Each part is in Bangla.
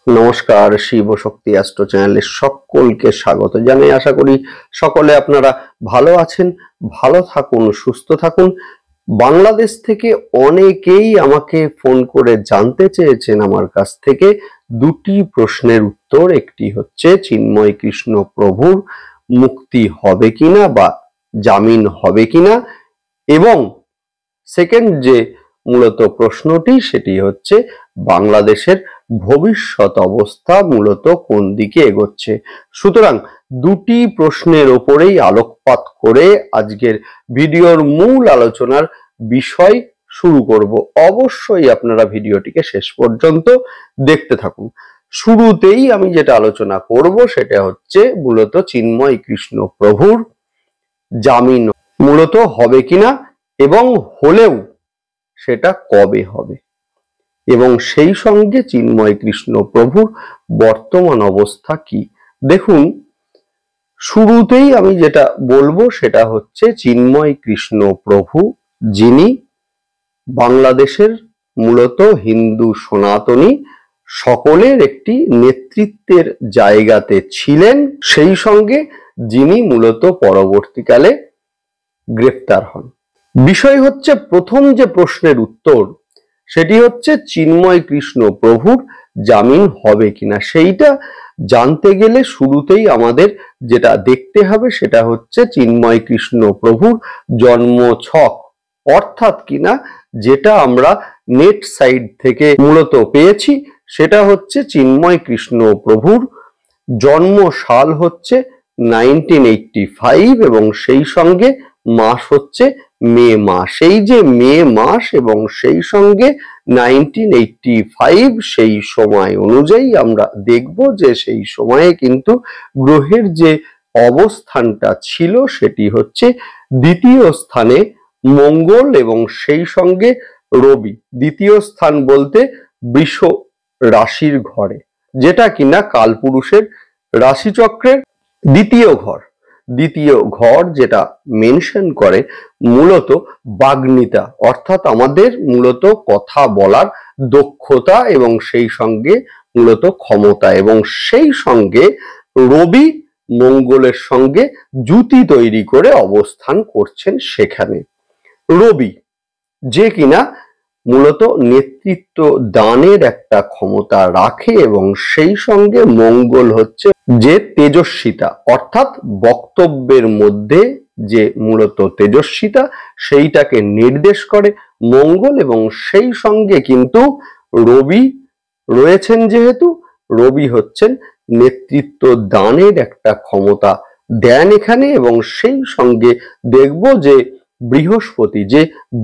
নমস্কার, শিব শক্তি অ্যাস্ট্রো চ্যানেলে সকলকে স্বাগত জানাই। আশা করি সকলে আপনারা ভালো আছেন, ভালো থাকুন, সুস্থ থাকুন। বাংলাদেশ থেকে অনেকেই আমাকে ফোন করে জানতে চেয়েছেন আমার কাছ থেকে দুটি প্রশ্নের উত্তর। একটি হচ্ছে চিন্ময় কৃষ্ণ প্রভুর মুক্তি হবে কিনা বা জামিন হবে কিনা, এবং সেকেন্ড যে মূলত প্রশ্নটি সেটি হচ্ছে বাংলাদেশের ভবিষ্যৎ অবস্থা মূলত কোন দিকে এগোচ্ছে। সুতরাং দুটি প্রশ্নের ওপরেই আলোকপাত করে আজকের ভিডিওর মূল আলোচনার বিষয় শুরু করব। অবশ্যই আপনারা ভিডিওটিকে শেষ পর্যন্ত দেখতে থাকুন। শুরুতেই আমি যেটা আলোচনা করব সেটা হচ্ছে মূলত চিন্ময় কৃষ্ণ প্রভুর জামিন মূলত হবে কিনা, এবং হলেও সেটা কবে হবে, এবং সেই সঙ্গে চিন্ময় কৃষ্ণ প্রভুর বর্তমান অবস্থা কি। দেখুন, শুরুতেই আমি যেটা বলবো সেটা হচ্ছে চিন্ময় কৃষ্ণ প্রভু, যিনি বাংলাদেশের মূলত হিন্দু সনাতনী সকলের একটি নেতৃত্বের জায়গাতে ছিলেন, সেই সঙ্গে যিনি মূলত পরবর্তীকালে গ্রেফতার হন। বিষয় হচ্ছে প্রথম যে প্রশ্নের উত্তর সেটি হচ্ছে চিন্ময় কৃষ্ণ প্রভুর জামিন হবে কিনা। সেইটা জানতে গেলে শুরুতেই আমাদের যেটা দেখতে হবে সেটা হচ্ছে চিন্ময় কৃষ্ণ প্রভুর জন্ম ছক, অর্থাৎ কিনা যেটা আমরা নেট সাইট থেকে মূলত পেয়েছি সেটা হচ্ছে চিন্ময় কৃষ্ণ প্রভুর জন্ম সাল হচ্ছে 1985 এবং সেই সঙ্গে মাস হচ্ছে মে মাস। এই যে মে মাস এবং সেই সঙ্গে 1985 সেই সময় অনুযায়ী আমরা দেখব যে সেই সময়ে কিন্তু গ্রহের যে অবস্থানটা ছিল সেটি হচ্ছে দ্বিতীয় স্থানে মঙ্গল এবং সেই সঙ্গে রবি। দ্বিতীয় স্থান বলতে বৃষ রাশির ঘরে, যেটা কিনা কালপুরুষের রাশিচক্রের দ্বিতীয় ঘর যেটা মেনশন করে মূলত বাগ্মিতা, অর্থাৎ আমাদের মূলত কথা বলার দক্ষতা এবং সেই সঙ্গে মূলত ক্ষমতা, এবং সেই সঙ্গে রবি মঙ্গলের সঙ্গে জুতি তৈরি করে অবস্থান করছেন সেখানে। রবি যে কিনা মূলত নেতৃত্ব দানের একটা ক্ষমতা রাখে, এবং সেই সঙ্গে মঙ্গল হচ্ছে যে তেজস্বিতা, অর্থাৎ বক্তব্যের মধ্যে যে মূলত তেজস্বিতা সেইটাকে নির্দেশ করে মঙ্গল, এবং সেই সঙ্গে কিন্তু রবি রয়েছেন, যেহেতু রবি হচ্ছেন নেতৃত্ব দানের একটা ক্ষমতা দেন এখানে। এবং সেই সঙ্গে দেখব যে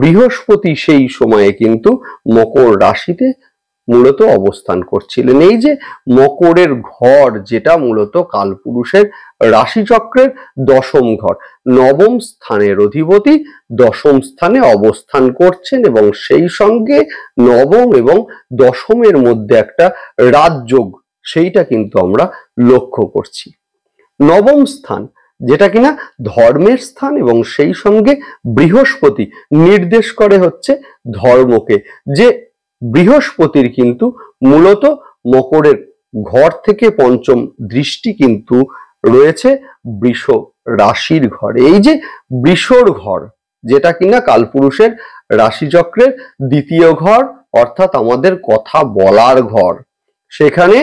বৃহস্পতি সেই সময়ে কিন্তু মকর রাশিতে মূলত অবস্থান করছিলেন। এই যে মকরের ঘর যেটা মূলত কালপুরুষের রাশিচক্রের দশম ঘর, নবম স্থানের অধিপতি দশম স্থানে অবস্থান করছেন, এবং সেই সঙ্গে নবম এবং দশমের মধ্যে একটা রাজযোগ সেইটা কিন্তু আমরা লক্ষ্য করছি। নবম স্থান যেটা কিনা ধর্মের স্থান, এবং সেই সঙ্গে বৃহস্পতি নির্দেশ করে হচ্ছে ধর্মকে, যে বৃহস্পতির কিন্তু মূলত মকরের ঘর থেকে পঞ্চম দৃষ্টি কিন্তু রয়েছে বৃষ রাশির ঘরে। এই যে বৃষর ঘর যেটা কিনা কালপুরুষের রাশিচক্রের দ্বিতীয় ঘর, অর্থাৎ আমাদের কথা বলার ঘর, সেখানে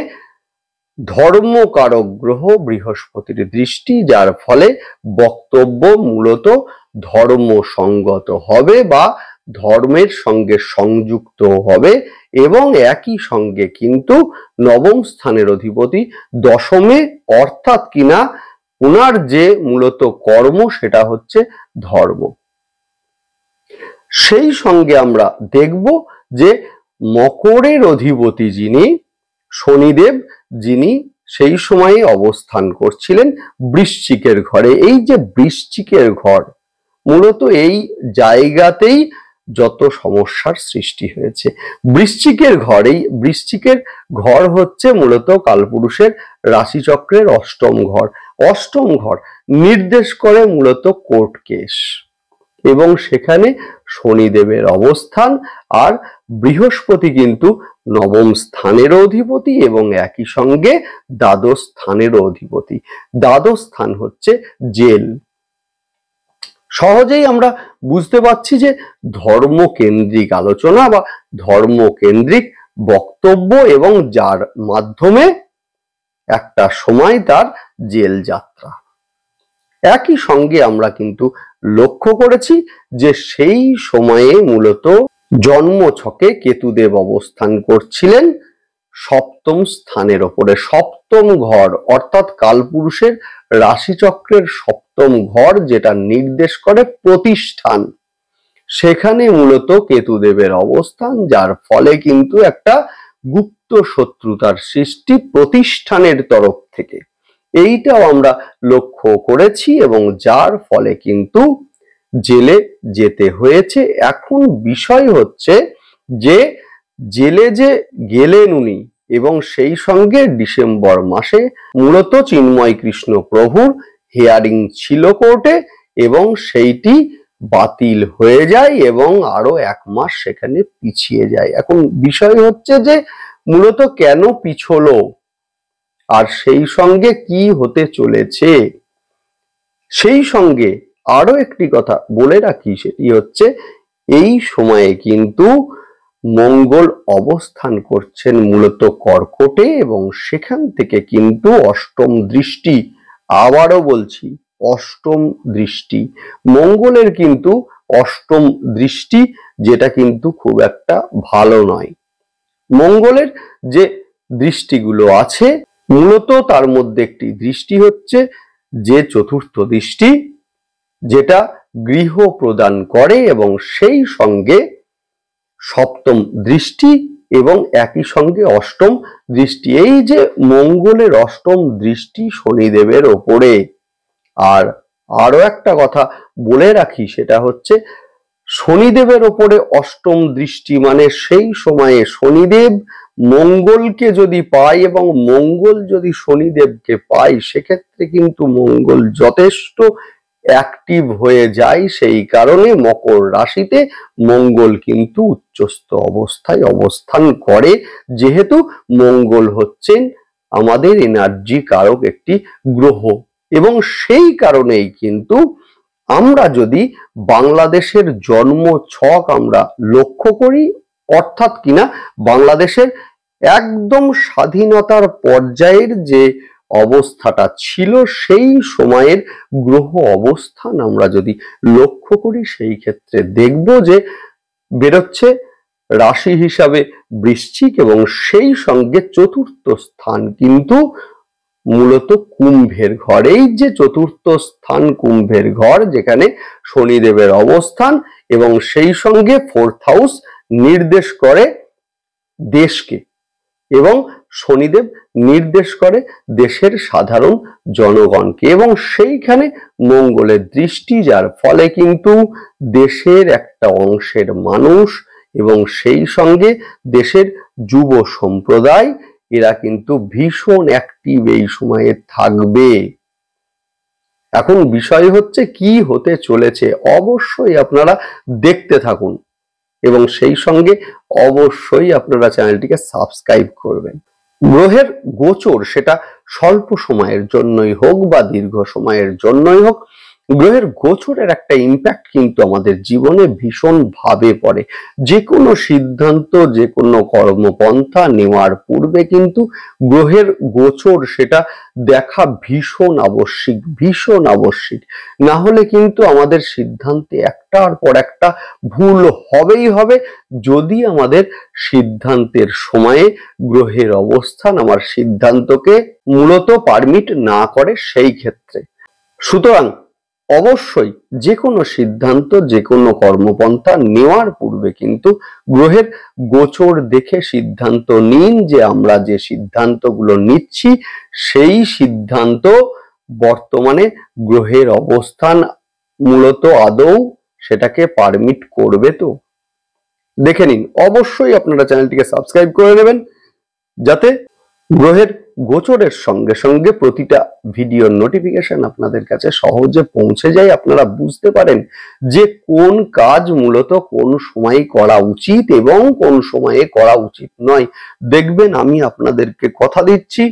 ধর্মকারক গ্রহ বৃহস্পতির দৃষ্টি, যার ফলে বক্তব্য মূলত ধর্মসঙ্গত হবে বা ধর্মের সঙ্গে সংযুক্ত হবে, এবং একই সঙ্গে কিন্তু নবম স্থানের অধিপতি দশমে, অর্থাৎ কিনা ওনার যে মূলত কর্ম সেটা হচ্ছে ধর্ম। সেই সঙ্গে আমরা দেখব যে মকরের অধিপতি যিনি শনিদেব, যিনি সেই সময়ে অবস্থান করছিলেন বৃশ্চিকের ঘরে। এই যে বৃশ্চিকের ঘর মূলত এই জায়গাতেই যত সমস্যার সৃষ্টি হয়েছে। বৃশ্চিকের ঘর হচ্ছে মূলত কালপুরুষের রাশিচক্রের অষ্টম ঘর নির্দেশ করে মূলত কোর্ট কেস, এবং সেখানে শনিদেবের অবস্থান, আর বৃহস্পতি কিন্তু নবম স্থানের অধিপতি এবং একই সঙ্গে দ্বাদশ স্থানের অধিপতি। দ্বাদশ স্থান হচ্ছে জেল। সহজেই আমরা বুঝতে পারছি যে ধর্মকেন্দ্রিক আলোচনা বা ধর্মকেন্দ্রিক বক্তব্য, এবং যার মাধ্যমে একটা সময় তার জেল যাত্রা। একই সঙ্গে আমরা কিন্তু লক্ষ্য করেছি যে সেই সময়ে মূলত জন্মছকে কেতুদেব অবস্থান করছিলেন সপ্তম স্থানের ওপরে। সপ্তম ঘর অর্থাৎ কালপুরুষের রাশিচক্রের সপ্তম ঘর, যেটা নির্দেশ করে প্রতিষ্ঠান, সেখানে মূলত কেতুদেবের অবস্থান, যার ফলে কিন্তু একটা গুপ্ত শত্রুতার সৃষ্টি প্রতিষ্ঠানের তরফ থেকে, এইটাও আমরা লক্ষ্য করেছি, এবং যার ফলে কিন্তু জেলে যেতে হয়েছে। এখন বিষয় হচ্ছে যে জেলে যে গেলেন উনি, এবং সেই সঙ্গে ডিসেম্বর মাসে মূলত চিন্ময় কৃষ্ণ প্রভুর হিয়ারিং ছিল কোর্টে, এবং সেইটি বাতিল হয়ে যায় এবং আরো 1 মাস সেখানে পিছিয়ে যায়। এখন বিষয় হচ্ছে যে মূলত কেন পিছলো, আর সেই সঙ্গে কি হতে চলেছে। সেই সঙ্গে আরো একটি কথা বলে রাখি, সেটি হচ্ছে এই সময়ে কিন্তু মঙ্গল অবস্থান করছেন মূলত কর্কটে, এবং সেখান থেকে কিন্তু অষ্টম দৃষ্টি, আবারও বলছি অষ্টম দৃষ্টি, মঙ্গলের কিন্তু অষ্টম দৃষ্টি, যেটা কিন্তু খুব একটা ভালো নয়। মঙ্গলের যে দৃষ্টিগুলো আছে মূলত তার মধ্যে একটি দৃষ্টি হচ্ছে যে চতুর্থ দৃষ্টি, যেটা গৃহ প্রদান করে, এবং সেই সঙ্গে সপ্তম দৃষ্টি এবং একই সঙ্গে অষ্টম দৃষ্টি। এই যে মঙ্গলের অষ্টম দৃষ্টি শনিদেবের ওপরে। আর আরো একটা কথা বলে রাখি, সেটা হচ্ছে শনিদেবের ওপরে অষ্টম দৃষ্টি মানে সেই সময়ে শনিদেব মঙ্গলকে যদি পায় এবং মঙ্গল যদি শনিদেবকে পায়, সেক্ষেত্রে কিন্তু মঙ্গল যথেষ্ট অ্যাক্টিভ হয়ে যায়। সেই কারণে মকর রাশিতে মঙ্গল কিন্তু উচ্চস্থ অবস্থায় অবস্থান করে, যেহেতু মঙ্গল হচ্ছেন আমাদের এনার্জি কারক একটি গ্রহ। এবং সেই কারণেই কিন্তু আমরা যদি বাংলাদেশের জন্ম ছক আমরা লক্ষ্য করি, অর্থাৎ কিনা বাংলাদেশের একদম স্বাধীনতার পর্যায়ের যে অবস্থাটা ছিল, সেই সময়ের গ্রহ অবস্থান আমরা যদি লক্ষ্য করি, সেই ক্ষেত্রে দেখব যে বেরোচ্ছে রাশি হিসাবে বৃশ্চিক, এবং সেই সঙ্গে চতুর্থ স্থান কিন্তু মূলত কুম্ভের ঘর। এই যে চতুর্থ স্থান কুম্ভের ঘর, যেখানে শনিদেবের অবস্থান, এবং সেই সঙ্গে 4th হাউস নির্দেশ করে দেশকে, এবং শনিদেব নির্দেশ করে দেশের সাধারণ জনগণকে, এবং সেইখানে মঙ্গলের দৃষ্টি, যার ফলে কিন্তু দেশের একটা অংশের মানুষ এবং সেই সঙ্গে দেশের যুব সম্প্রদায়, এরা কিন্তু ভীষণ অ্যাক্টিভ এই সময়ে থাকবে। এখন বিষয় হচ্ছে কি হতে চলেছে, অবশ্যই আপনারা দেখতে থাকুন, এবং সেই সঙ্গে অবশ্যই আপনারা চ্যানেলটিকে সাবস্ক্রাইব করবেন। গ্রহের গোচর সেটা স্বল্প সময়ের জন্যই হোক বা দীর্ঘ সময়ের জন্যই হোক, গ্রহের গোচরের একটা ইম্প্যাক্ট কিন্তু আমাদের জীবনে ভীষণ ভাবে পড়ে। যে কোনো সিদ্ধান্ত, যে কোনো কর্মপন্থা নেওয়ার পূর্বে কিন্তু গ্রহের গোচর সেটা দেখা ভীষণ আবশ্যিক, ভীষণ আবশ্যিক। না হলে কিন্তু আমাদের সিদ্ধান্তে একটার পর একটা ভুল হবেই হবে, যদি আমাদের সিদ্ধান্তের সময়ে গ্রহের অবস্থান আমার সিদ্ধান্তকে মূলত পারমিট না করে সেই ক্ষেত্রে। সুতরাং অবশ্যই যে কোনো সিদ্ধান্ত, যে কোনো কর্মপন্থা নেওয়ার পূর্বে কিন্তু গ্রহের গোচর দেখে সিদ্ধান্ত নিন, যে আমরা যে সিদ্ধান্তগুলো নিচ্ছি সেই সিদ্ধান্ত বর্তমানে গ্রহের অবস্থান মূলত আদৌ সেটাকে পারমিট করবে তো। দেখে নিন, অবশ্যই আপনারা চ্যানেলটিকে সাবস্ক্রাইব করে নেবেন, যাতে গ্রহের গোচরের সঙ্গে সঙ্গে প্রতিটা ভিডিওর নোটিফিকেশন আপনাদের কাছে সহজে পৌঁছে যায়, আপনারা বুঝতে পারেন যে কোন কাজ মূলত কোন সময়ে করা উচিত এবং কোন সময়ে করা উচিত নয়। দেখবেন আমি আপনাদেরকে কথা দিচ্ছি,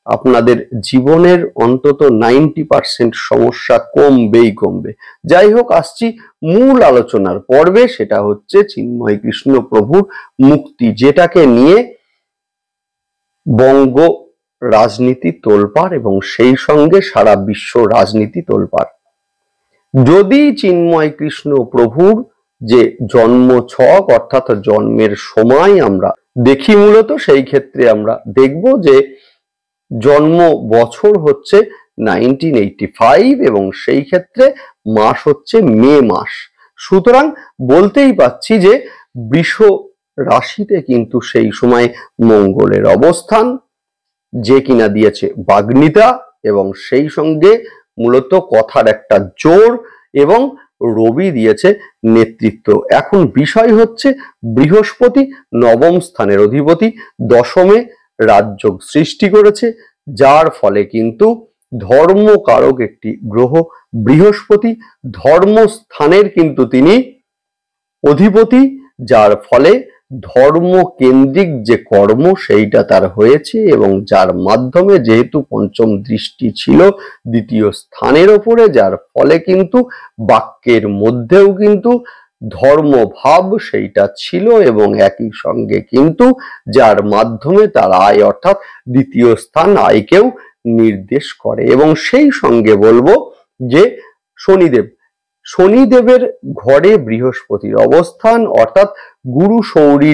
আপনাদের জীবনের অন্তত 90% সমস্যা কমবে। যাই হোক, আসছি মূল আলোচনার পর্বে, সেটা হচ্ছে চিন্ময় কৃষ্ণ প্রভুর মুক্তি, যেটাকে নিয়ে বঙ্গ রাজনীতি তোলপাড় এবং সেই সঙ্গে সারা বিশ্ব রাজনীতি তোলপাড়। যদি চিন্ময় কৃষ্ণ প্রভুর যে জন্ম ছক অর্থাৎ জন্মের সময় আমরা দেখি, মূলত সেই ক্ষেত্রে আমরা দেখব যে জন্ম বছর হচ্ছে 1985 এবং সেই ক্ষেত্রে মাস হচ্ছে মে মাস। সুতরাং বলতেই পাচ্ছি যে বৃষ রাশিতে কিন্তু সেই সময় মঙ্গলের অবস্থান, যে কিনা দিয়েছে বাগ্মিতা এবং সেই সঙ্গে মূলত কথার একটা জোর, এবং রবি দিয়েছে নেতৃত্ব। এখন বিষয় হচ্ছে বৃহস্পতি নবম স্থানের অধিপতি, দশমে রাজযোগ সৃষ্টি করেছে, যার ফলে কিন্তু ধর্মকারক একটি গ্রহ বৃহস্পতি, ধর্মস্থানের কিন্তু তিনি অধিপতি, যার ফলে ধর্ম কেন্দ্রিক যে কর্ম সেইটা তার হয়েছে, এবং যার মাধ্যমে যেহেতু পঞ্চম দৃষ্টি ছিল দ্বিতীয় স্থানের ওপরে, যার ফলে কিন্তু বাক্যের মধ্যেও কিন্তু ধর্মভাব সেইটা ছিল, এবং একই সঙ্গে কিন্তু যার মাধ্যমে তার আয় অর্থাৎ দ্বিতীয় স্থান আয়কেও নির্দেশ করে। এবং সেই সঙ্গে বলবো যে শনিদেবের ঘরে বৃহস্পতির অবস্থান অর্থাৎ গুরু শৌরী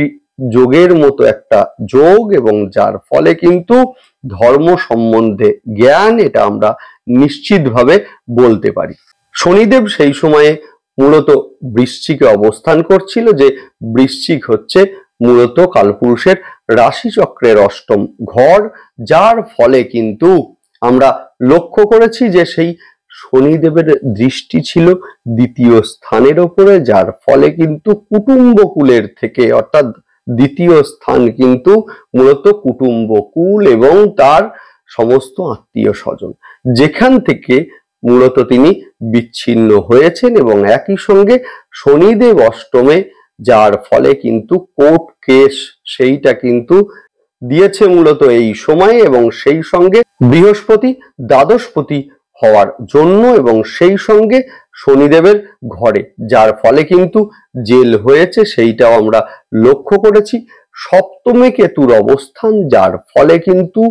যোগের মতো একটা যোগ, এবং যার ফলে কিন্তু ধর্ম সম্বন্ধে জ্ঞান, এটা আমরা নিশ্চিতভাবে বলতে পারি। শনিদেব সেই সময়ে মূলত বৃশ্চিকে অবস্থান করছিল, যে বৃশ্চিক হচ্ছে মূলত কালপুরুষের রাশিচক্রের অষ্টম ঘর, যার ফলে কিন্তু আমরা লক্ষ্য করেছি যে সেই শনিদেবের দৃষ্টি ছিল দ্বিতীয় স্থানের ওপরে, যার ফলে কিন্তু কুটুম্বকুলের থেকে অর্থাৎ দ্বিতীয় স্থান কিন্তু মূলত কুটুম্বকুল এবং তার সমস্ত আত্মীয় স্বজন, যেখান থেকে মূলত তিনি বিচ্ছিন্ন হয়েছেন, এবং একই সঙ্গে শনিদেব অষ্টমে, যার ফলে কিন্তু কোর্ট কেস সেইটা কিন্তু দিয়েছে মূলত এই সময়ে, এবং সেই সঙ্গে বৃহস্পতি দ্বাদশপতি হওয়ার জন্য এবং সেই সঙ্গে শনিদেবের ঘরে, যার ফলে কিন্তু জেল হয়েছে সেইটাও আমরা লক্ষ্য করেছি। সপ্তমে কেতুর অবস্থান, যার ফলে কিন্তু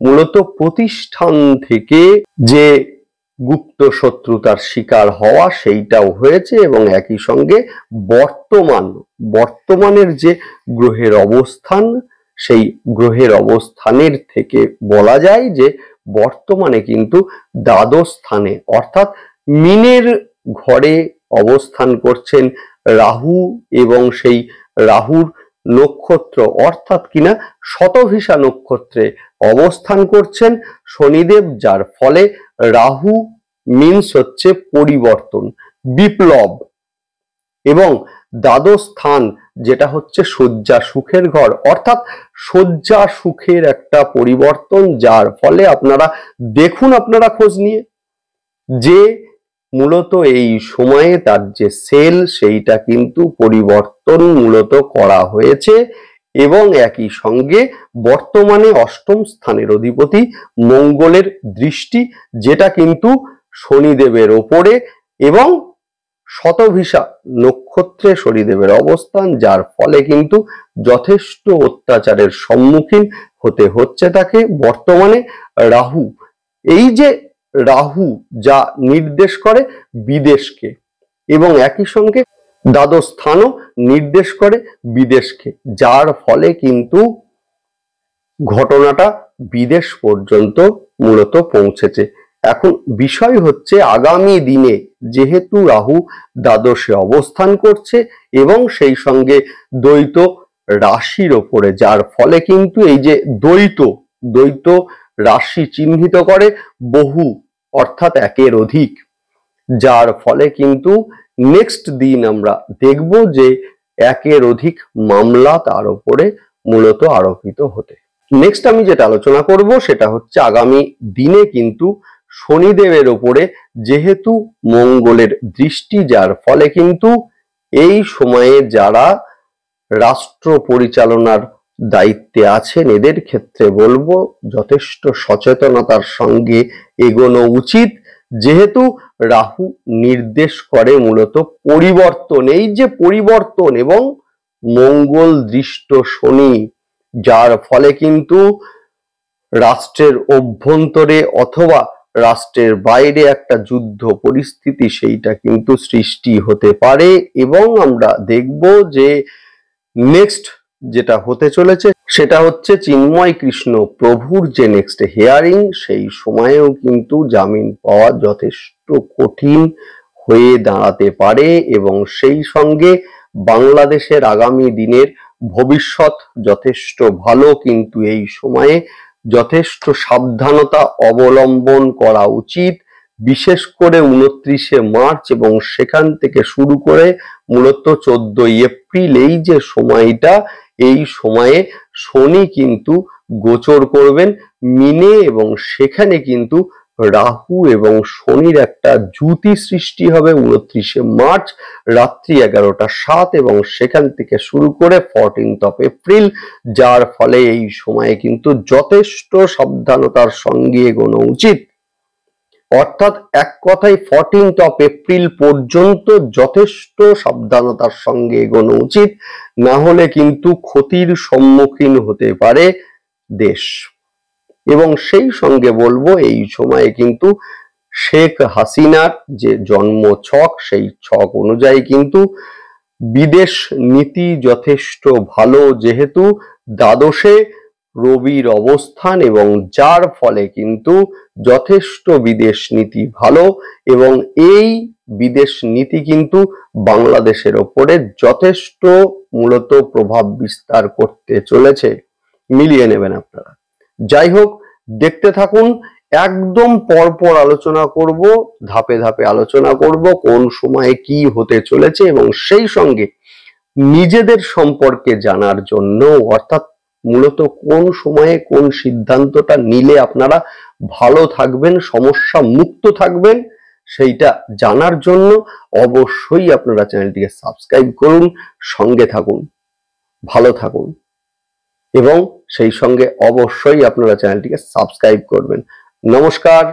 মূলত প্রতিষ্ঠান থেকে যে গুপ্ত শত্রুতার শিকার হওয়া সেইটাও হয়েছে, এবং একই সঙ্গে বর্তমানের যে গ্রহের অবস্থান, সেই গ্রহের অবস্থানের থেকে বলা যায় যে বর্তমানে কিন্তু দ্বাদশ স্থানে অর্থাৎ মিনের ঘরে অবস্থান করছেন রাহু, এবং সেই রাহুর নক্ষত্র অর্থাৎ কিনা শতভিষা নক্ষত্রে অবস্থান করছেন শনিদেব, যার ফলে রাহু মিনস হচ্ছে পরিবর্তন, বিপ্লব, এবং দ্বাদশ স্থান যেটা হচ্ছে শয্যা সুখের ঘর অর্থাৎ শয্যা সুখের একটা পরিবর্তন, যার ফলে আপনারা দেখুন, আপনারা খোঁজ নিয়ে যে মূলত এই সময়ে তার যে সেল সেইটা কিন্তু পরিবর্তন মূলত করা হয়েছে, এবং একই সঙ্গে বর্তমানে অষ্টম স্থানের অধিপতি মঙ্গলের দৃষ্টি, যেটা কিন্তু শনিদেবের ওপরে, এবং শতভিষা নক্ষত্রে শনিদেবের অবস্থান, যার ফলে কিন্তু যথেষ্ট অত্যাচারের সম্মুখীন হতে হচ্ছে তাকে বর্তমানে। রাহু, এই যে রাহু যা নির্দেশ করে বিদেশকে, এবং একই সঙ্গে দ্বাদশ স্থানও নির্দেশ করে বিদেশকে, যার ফলে কিন্তু ঘটনাটা বিদেশ পর্যন্ত মূলত পৌঁছেছে। এখন বিষয় হচ্ছে আগামী দিনে যেহেতু রাহু দ্বাদশে অবস্থান করছে এবং সেই সঙ্গে দ্বৈত রাশির ওপরে, যার ফলে কিন্তু এই যে দ্বৈত রাশি চিহ্নিত করে বহু অর্থাৎ একের অধিক, যার ফলে কিন্তু নেক্সট দিন আমরা দেখব যে একের অধিক মামলা তার উপরে মূলত আরোপিত হতে। নেক্সট আমি যেটা আলোচনা করব সেটা হচ্ছে আগামী দিনে কিন্তু শনিদেবের ওপরে যেহেতু মঙ্গলের দৃষ্টি, যার ফলে কিন্তু এই সময়ে যারা রাষ্ট্র পরিচালনার দায়িত্বে আছেন এদের ক্ষেত্রে বলবো যথেষ্ট সচেতনতার সঙ্গে এগোনো উচিত, যেহেতু রাহু নির্দেশ করে মূলত পরিবর্তন। এই যে পরিবর্তন এবং মঙ্গল দৃষ্ট শনি, যার ফলে কিন্তু রাষ্ট্রের অভ্যন্তরে অথবা রাষ্ট্রের বাইরে একটা যুদ্ধ পরিস্থিতি সেইটা কিন্তু সৃষ্টি হতে পারে। এবং আমরা দেখব যে নেক্সট যেটা হতে চলেছে সেটা হচ্ছে চিন্ময় কৃষ্ণ প্রভুর যে নেক্সট হিয়ারিং, সেই সময়েও কিন্তু জামিন পাওয়া যথেষ্ট কঠিন হয়ে দাঁড়াতে পারে। এবং সেই সঙ্গে বাংলাদেশের আগামী দিনের ভবিষ্যৎ যথেষ্ট ভালো, কিন্তু এই সময়ে যথেষ্ট সাবধানতা অবলম্বন করা উচিত। বিশেষ করে 29শে মার্চ এবং সেখান থেকে শুরু করে মূলত 14ই এপ্রিল, এই যে সময়টা, এই সময়ে শনি কিন্তু গোচর করবেন মিনে, এবং সেখানে কিন্তু রাহু এবং শনির একটা যুতি সৃষ্টি হবে 29শে মার্চ রাত্রি 11:07 এবং সেখান থেকে শুরু করে 14th এপ্রিল, যার ফলে এই সময়ে কিন্তু যথেষ্ট সাবধানতার সঙ্গে এগোনো উচিত। অর্থাৎ এক কথায় 14th এপ্রিল পর্যন্ত যথেষ্ট সাবধানতার সঙ্গে এগোনো উচিত, না হলে কিন্তু ক্ষতির সম্মুখীন হতে পারে দেশ। এবং সেই সঙ্গে বলবো এই সময়ে কিন্তু শেখ হাসিনার যে জন্ম ছক, সেই ছক অনুযায়ী কিন্তু বিদেশ নীতি যথেষ্ট ভালো, যেহেতু দ্বাদশে রবির অবস্থান, এবং যার ফলে কিন্তু যথেষ্ট বিদেশ নীতি ভালো। এবং এই বিদেশ নীতি কিন্তু বাংলাদেশের ওপরে যথেষ্ট মূলত প্রভাব বিস্তার করতে চলেছে, মিলিয়ে নেবেন আপনারা। যাই হোক, দেখতে থাকুন, একদম পরপর আলোচনা করব, ধাপে ধাপে আলোচনা করব কোন সময়ে কি হতে চলেছে, এবং সেই সঙ্গে নিজেদের সম্পর্কে জানার জন্য, অর্থাৎ মূলত কোন সময়ে কোন সিদ্ধান্তটা নিলে আপনারা ভালো থাকবেন, সমস্যা মুক্ত থাকবেন, সেইটা জানার জন্য অবশ্যই আপনারা চ্যানেলটিকে সাবস্ক্রাইব করুন, সঙ্গে থাকুন, ভালো থাকুন, এবং সেই সঙ্গে অবশ্যই আপনারা চ্যানেলটিকে সাবস্ক্রাইব করবেন। নমস্কার।